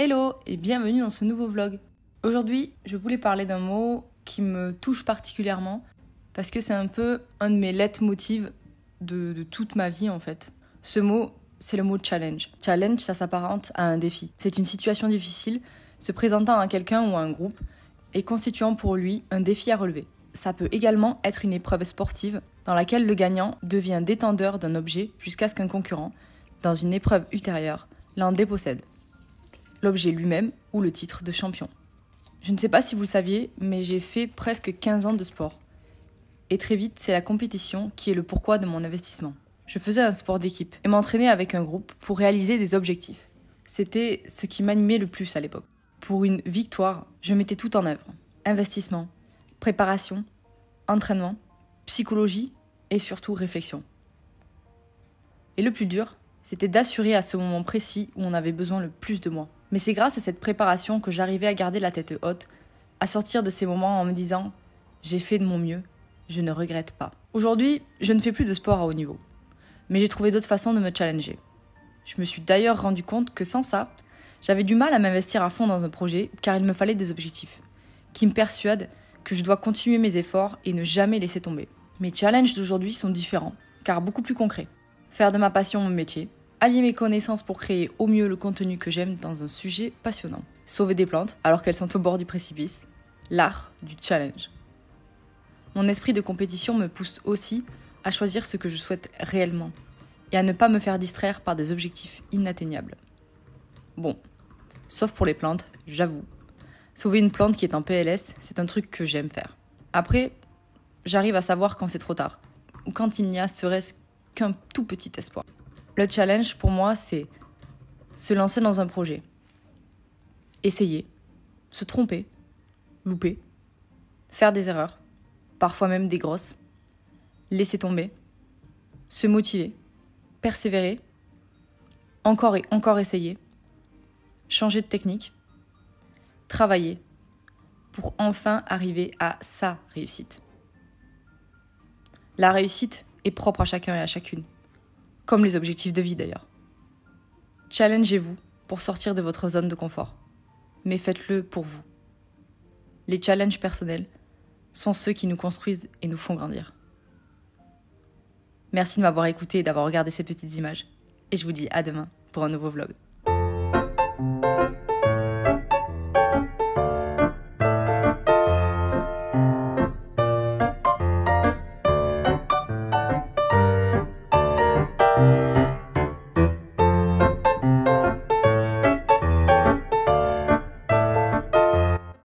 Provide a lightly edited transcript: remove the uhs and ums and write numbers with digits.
Hello et bienvenue dans ce nouveau vlog. Aujourd'hui, je voulais parler d'un mot qui me touche particulièrement parce que c'est un peu un de mes leitmotivs de toute ma vie en fait. Ce mot, c'est le mot challenge. Challenge, ça s'apparente à un défi. C'est une situation difficile se présentant à quelqu'un ou à un groupe et constituant pour lui un défi à relever. Ça peut également être une épreuve sportive dans laquelle le gagnant devient détendeur d'un objet jusqu'à ce qu'un concurrent, dans une épreuve ultérieure, l'en dépossède. L'objet lui-même ou le titre de champion. Je ne sais pas si vous le saviez, mais j'ai fait presque 15 ans de sport. Et très vite, c'est la compétition qui est le pourquoi de mon investissement. Je faisais un sport d'équipe et m'entraînais avec un groupe pour réaliser des objectifs. C'était ce qui m'animait le plus à l'époque. Pour une victoire, je mettais tout en œuvre. Investissement, préparation, entraînement, psychologie et surtout réflexion. Et le plus dur, c'était d'assurer à ce moment précis où on avait besoin le plus de moi. Mais c'est grâce à cette préparation que j'arrivais à garder la tête haute, à sortir de ces moments en me disant « j'ai fait de mon mieux, je ne regrette pas ». Aujourd'hui, je ne fais plus de sport à haut niveau, mais j'ai trouvé d'autres façons de me challenger. Je me suis d'ailleurs rendu compte que sans ça, j'avais du mal à m'investir à fond dans un projet car il me fallait des objectifs, qui me persuadent que je dois continuer mes efforts et ne jamais laisser tomber. Mes challenges d'aujourd'hui sont différents, car beaucoup plus concrets. Faire de ma passion mon métier, allier mes connaissances pour créer au mieux le contenu que j'aime dans un sujet passionnant. Sauver des plantes alors qu'elles sont au bord du précipice. L'art du challenge. Mon esprit de compétition me pousse aussi à choisir ce que je souhaite réellement et à ne pas me faire distraire par des objectifs inatteignables. Bon, sauf pour les plantes, j'avoue. Sauver une plante qui est en PLS, c'est un truc que j'aime faire. Après, j'arrive à savoir quand c'est trop tard ou quand il n'y a serait-ce qu'un tout petit espoir. Le challenge, pour moi, c'est se lancer dans un projet. Essayer, se tromper, louper, faire des erreurs, parfois même des grosses, laisser tomber, se motiver, persévérer, encore et encore essayer, changer de technique, travailler pour enfin arriver à sa réussite. La réussite est propre à chacun et à chacune. Comme les objectifs de vie d'ailleurs. Challengez-vous pour sortir de votre zone de confort, mais faites-le pour vous. Les challenges personnels sont ceux qui nous construisent et nous font grandir. Merci de m'avoir écouté et d'avoir regardé ces petites images, et je vous dis à demain pour un nouveau vlog.